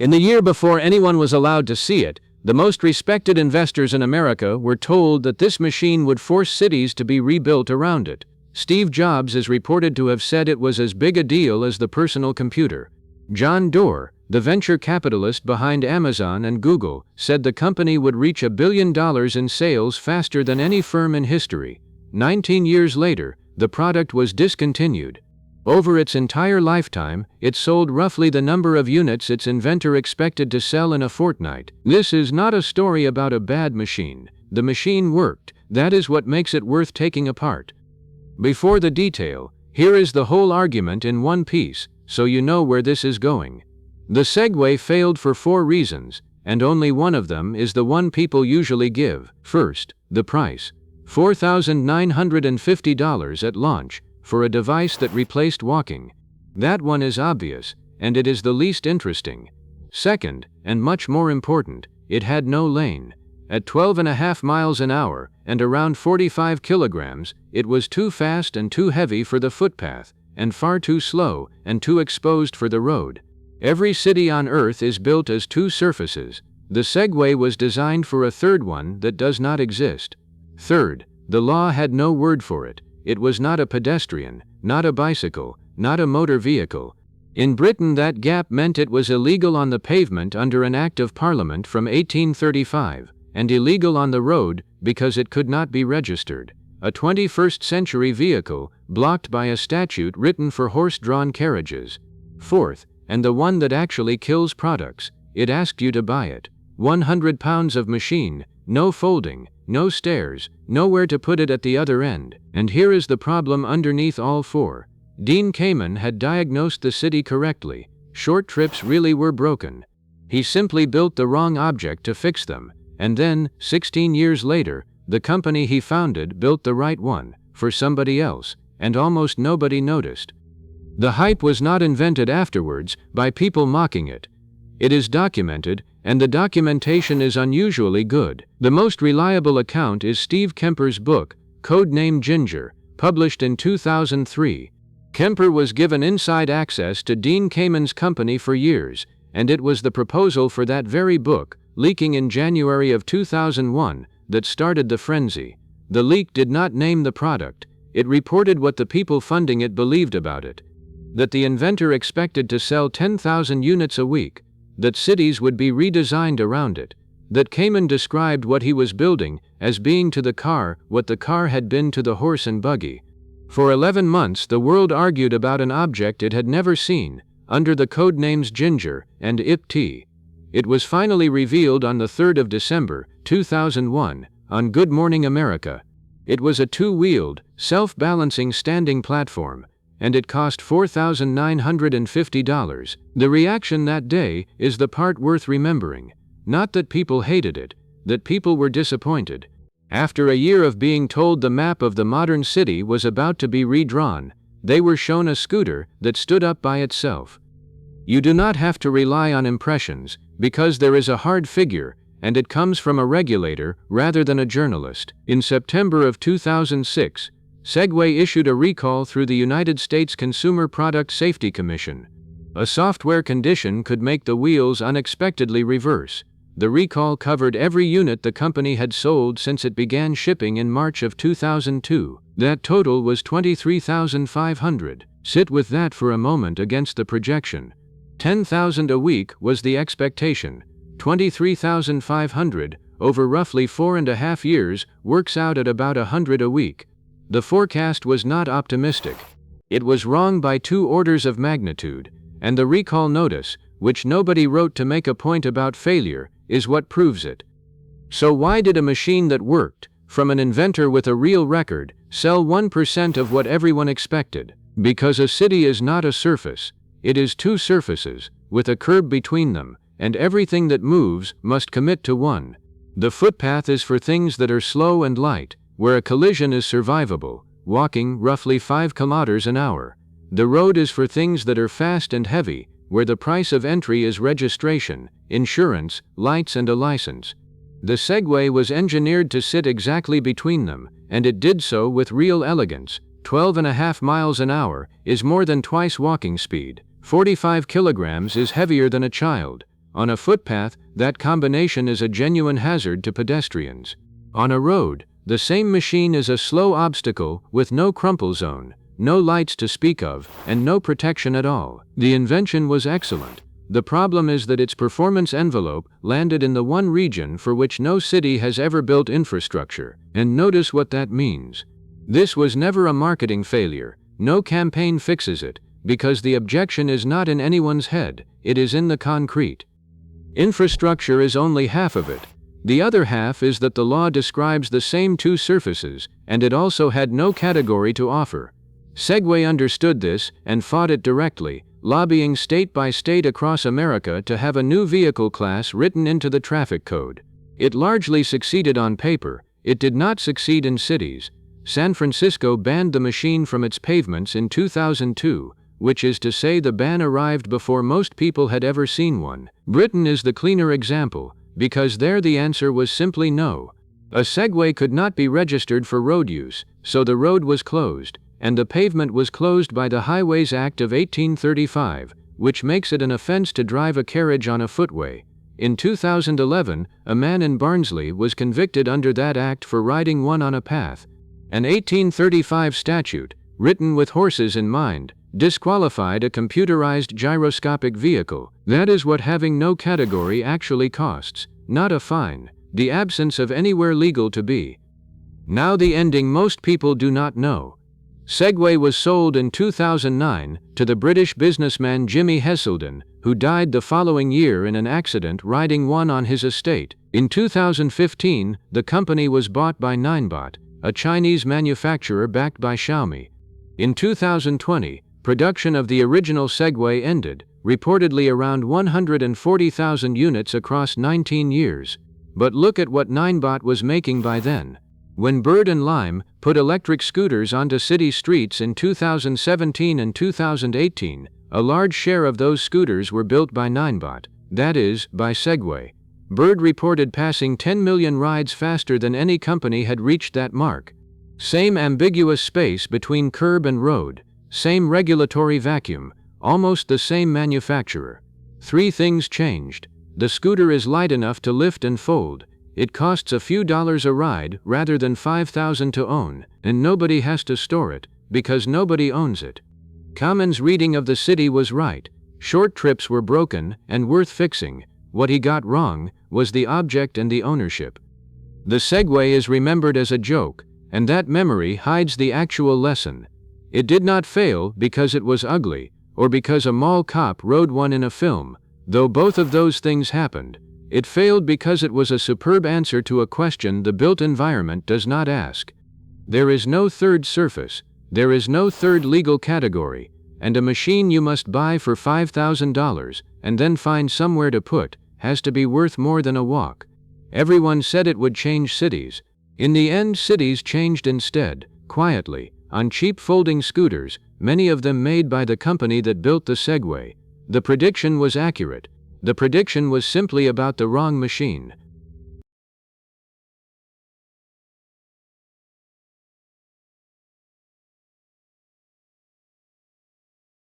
In the year before anyone was allowed to see it, the most respected investors in America were told that this machine would force cities to be rebuilt around it. Steve Jobs is reported to have said it was as big a deal as the personal computer. John Doerr, the venture capitalist behind Amazon and Google, said the company would reach $1 billion in sales faster than any firm in history. 19 years later, the product was discontinued. Over its entire lifetime, it sold roughly the number of units its inventor expected to sell in a fortnight. This is not a story about a bad machine. The machine worked. That is what makes it worth taking apart. Before the detail, here is the whole argument in one piece, so you know where this is going. The Segway failed for 4 reasons, and only one of them is the one people usually give. First, the price. $4,950 at launch for a device that replaced walking. That one is obvious, and it is the least interesting. Second, and much more important, it had no lane. At 12.5 miles an hour and around 45 kilograms, it was too fast and too heavy for the footpath, and far too slow and too exposed for the road. Every city on Earth is built as 2 surfaces. The Segway was designed for a third one that does not exist. Third, the law had no word for it. It was not a pedestrian, not a bicycle, not a motor vehicle. In Britain, that gap meant it was illegal on the pavement under an Act of Parliament from 1835, and illegal on the road because it could not be registered. A 21st century vehicle, blocked by a statute written for horse-drawn carriages. Fourth, and the one that actually kills products, it asked you to buy it. 100 pounds of machine, no folding, no stairs, nowhere to put it at the other end. And here is the problem underneath all 4. Dean Kamen had diagnosed the city correctly. Short trips really were broken. He simply built the wrong object to fix them. And then, 16 years later, the company he founded built the right one, for somebody else, and almost nobody noticed. The hype was not invented afterwards, by people mocking it. It is documented, and the documentation is unusually good. The most reliable account is Steve Kemper's book, Codename Ginger, published in 2003. Kemper was given inside access to Dean Kamen's company for years, and it was the proposal for that very book, leaking in January of 2001, that started the frenzy. The leak did not name the product. It reported what the people funding it believed about it. That the inventor expected to sell 10,000 units a week. That cities would be redesigned around it. That Kamen described what he was building as being to the car what the car had been to the horse and buggy. For 11 months the world argued about an object it had never seen, under the code names Ginger and IP. It was finally revealed on the 3rd of December, 2001, on Good Morning America. It was a 2-wheeled, self-balancing standing platform, and it cost $4,950. The reaction that day is the part worth remembering. Not that people hated it, that people were disappointed. After a year of being told the map of the modern city was about to be redrawn, they were shown a scooter that stood up by itself. You do not have to rely on impressions, because there is a hard figure, and it comes from a regulator rather than a journalist. In September of 2006, Segway issued a recall through the United States Consumer Product Safety Commission. A software condition could make the wheels unexpectedly reverse. The recall covered every unit the company had sold since it began shipping in March of 2002. That total was 23,500. Sit with that for a moment against the projection. 10,000 a week was the expectation. 23,500, over roughly 4.5 years, works out at about 100 a week. The forecast was not optimistic. It was wrong by 2 orders of magnitude, and the recall notice, which nobody wrote to make a point about failure, is what proves it. So why did a machine that worked, from an inventor with a real record, sell 1% of what everyone expected? Because a city is not a surface. It is 2 surfaces, with a curb between them, and everything that moves must commit to one. The footpath is for things that are slow and light, where a collision is survivable, walking roughly 5 kilometers an hour. The road is for things that are fast and heavy, where the price of entry is registration, insurance, lights and a license. The Segway was engineered to sit exactly between them, and it did so with real elegance. 12.5 miles an hour is more than twice walking speed. 45 kilograms is heavier than a child. On a footpath, that combination is a genuine hazard to pedestrians. On a road, the same machine is a slow obstacle with no crumple zone, no lights to speak of, and no protection at all. The invention was excellent. The problem is that its performance envelope landed in the one region for which no city has ever built infrastructure, and notice what that means. This was never a marketing failure. No campaign fixes it, because the objection is not in anyone's head, it is in the concrete. Infrastructure is only half of it. The other half is that the law describes the same two surfaces, and it also had no category to offer. Segway understood this and fought it directly, lobbying state by state across America to have a new vehicle class written into the traffic code. It largely succeeded on paper. It did not succeed in cities. San Francisco banned the machine from its pavements in 2002, which is to say the ban arrived before most people had ever seen one. Britain is the cleaner example, because there the answer was simply no. A Segway could not be registered for road use, so the road was closed, and the pavement was closed by the Highways Act of 1835, which makes it an offense to drive a carriage on a footway. In 2011, a man in Barnsley was convicted under that act for riding one on a path. An 1835 statute, written with horses in mind, disqualified a computerized gyroscopic vehicle. That is what having no category actually costs, not a fine, the absence of anywhere legal to be. Now the ending most people do not know. Segway was sold in 2009 to the British businessman Jimmy Heselden, who died the following year in an accident riding one on his estate. In 2015, the company was bought by Ninebot, a Chinese manufacturer backed by Xiaomi. In 2020, production of the original Segway ended, reportedly around 140,000 units across 19 years. But look at what Ninebot was making by then. When Bird and Lime put electric scooters onto city streets in 2017 and 2018, a large share of those scooters were built by Ninebot, that is, by Segway. Bird reported passing 10 million rides faster than any company had reached that mark. Same ambiguous space between curb and road, same regulatory vacuum, almost the same manufacturer. Three things changed. The scooter is light enough to lift and fold. It costs a few dollars a ride rather than $5,000 to own, and nobody has to store it, because nobody owns it. Kamen's reading of the city was right. Short trips were broken and worth fixing. What he got wrong was the object and the ownership. The Segway is remembered as a joke, and that memory hides the actual lesson. It did not fail because it was ugly, or because a mall cop rode one in a film, though both of those things happened. It failed because it was a superb answer to a question the built environment does not ask. There is no third surface, there is no third legal category, and a machine you must buy for $5,000 and then find somewhere to put has to be worth more than a walk. Everyone said it would change cities. In the end, cities changed instead, quietly, on cheap folding scooters, many of them made by the company that built the Segway. The prediction was accurate. The prediction was simply about the wrong machine.